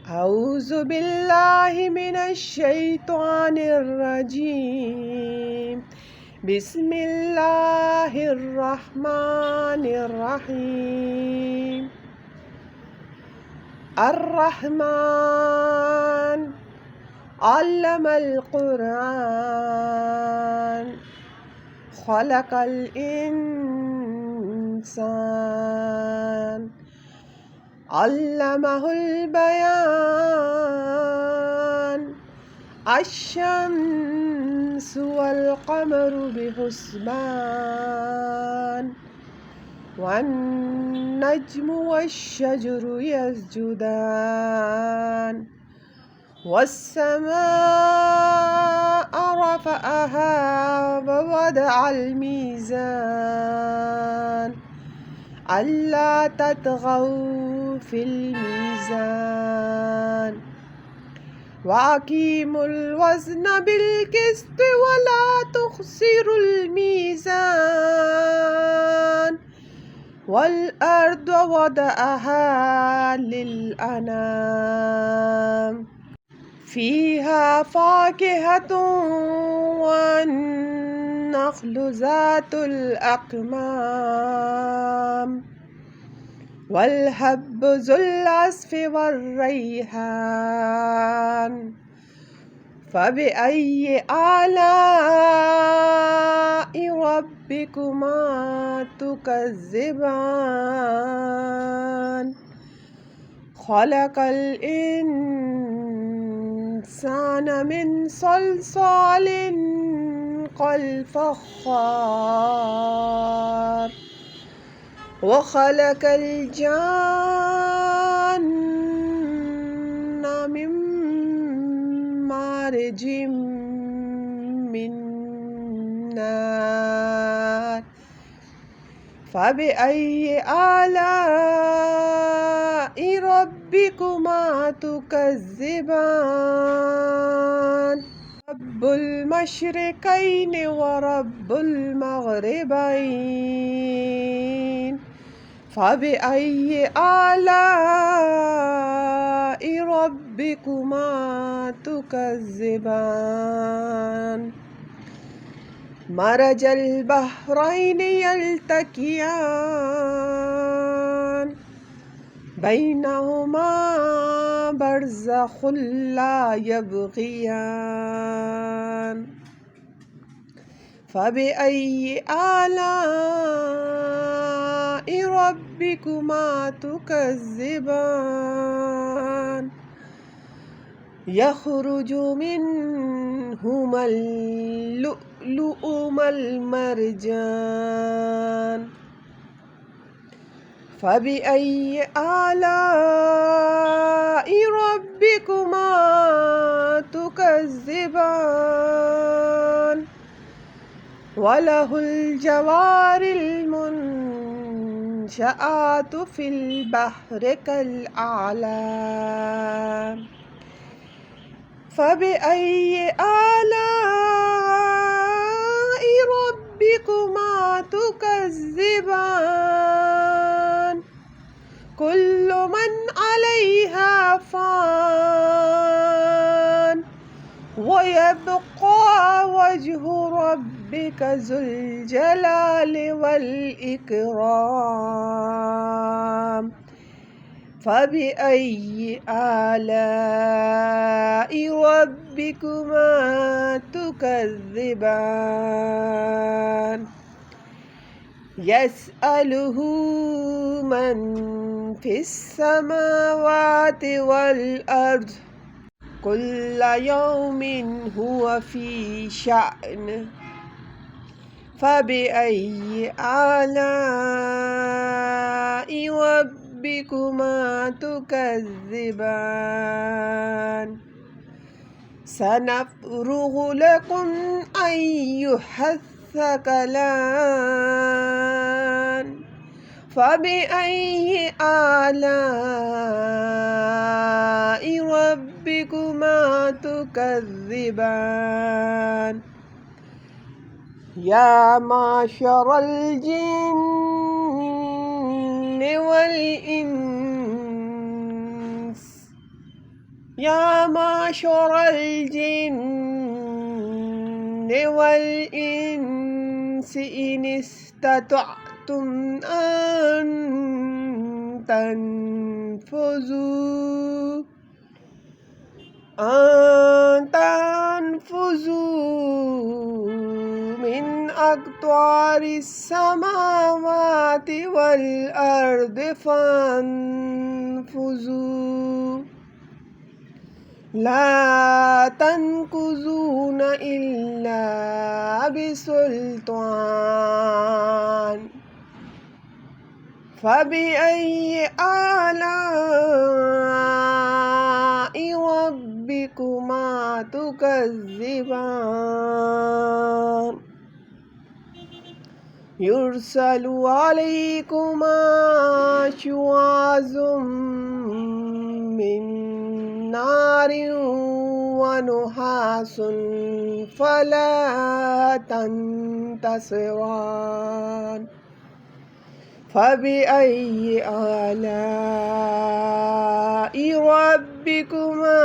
أعوذ بالله من الشيطان الرجيم. بسم الله الرحمن الرحيم. الرحمن علم القرآن خلق الإنسان علمه البيان. الشمس والقمر بحسبان والنجم والشجر يسجدان والسماء رفعها ووضع الميزان ألا تطغوا في الميزان وأقيموا الوزن بالقسط ولا تخسروا الميزان والأرض وضعها للأنام فيها فاكهة والنخل ذات الأكمام والحب ذو العصف والريحان. فبأي آلاء ربكما تكذبان؟ خلق الإنسان من صلصال كالفخار وخلق الجن من مارج من نار. فبأي آلاء ربكما تكذبان؟ رب المشرقين ورب المغربين. فبأي آلاء ربكما تكذبان؟ مرج البحرين يلتقيان بينهما برزخ لا يبغيان. فبأي آلاء ربكما تكذبان؟ يخرج منهما اللؤلؤ والمرجان. فبأي آلاء ربكما تكذبان؟ وله الجوار المنشآت في البحر كالأعلام. فبأي آلاء ربكما تكذبان؟ كل من عليها فان ويبقى وجه ربك ذو الجلال والإكرام. فبأي آلاء ربكما تكذبان؟ يسأله من في السماوات والأرض كل يوم هو في شأن. فبأي آلاء ربكما تكذبان؟ سنفرغ لكم أيها الثقلان. فبأي آلاء ربكما تكذبان؟ يا معشر الجن والإنس يا معشر الجن والإنس إن استطعتم أن تنفذوا من أقطار السماوات والأرض فانفذوا لا تنفذون إلا بسلطان فبأي آلاء ربكما تكذبان يرسل عليكما شواظ من نار ونحاس فلا تنتصران فبأي آلاء ربكما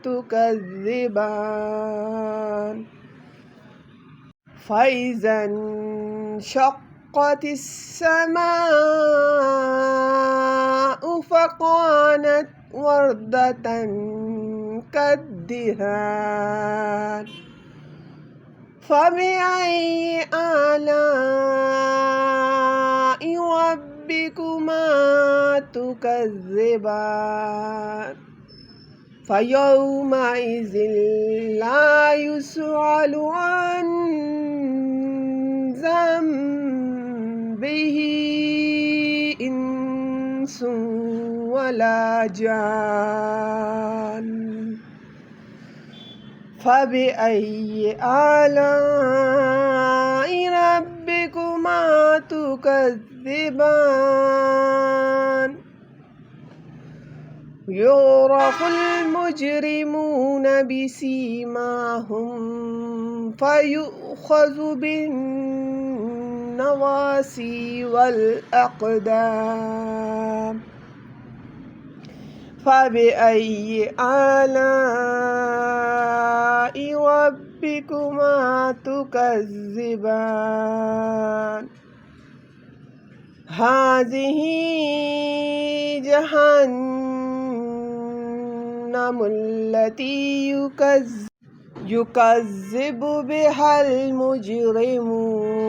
تكذبان فإذا انشقت السماء فكانت وردة كالدهان فبأي آلاء ربكما تكذبان فيومئذ لا يسأل عن ذنبه إنس ولا جان فبأي آلاء ربكما تكذبان يعرف المجرمون بسيماهم فيؤخذ بالنواصي والأقدام فبأي آلاء ربكما تكذبان هذه جهنم التي يكذب بها المجرمون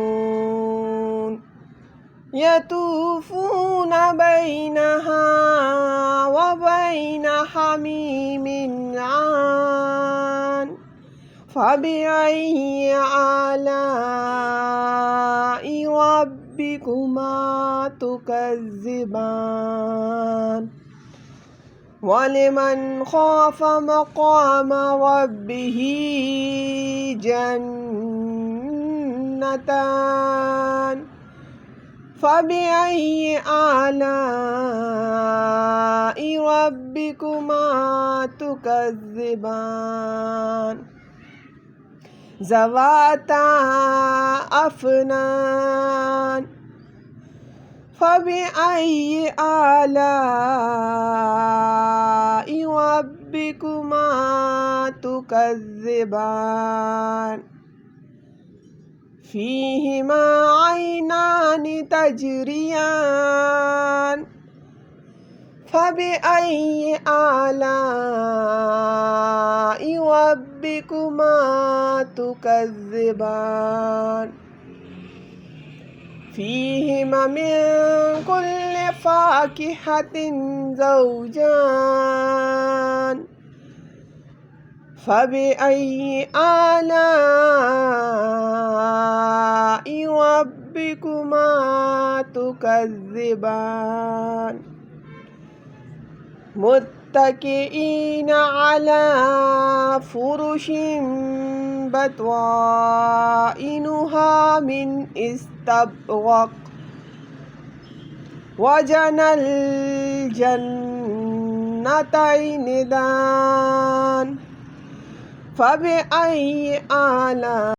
يطوفون بينها وبين حميم آن فبأي آلاء ربكما تكذبان ولمن خاف مقام ربه جنتان فبأي آلاء ربكما تكذبان ذواتا أفنان فبأي آلاء ربكما تكذبان فيهما عينان تجريان فبأي آلاء ربكما تكذبان فيهما من كل فاكهة زوجان فبأي آلاء ربكما تكذبان متكئين على فرش بطائنها من استبرق وجنى الجنتين دان فبأي آلاء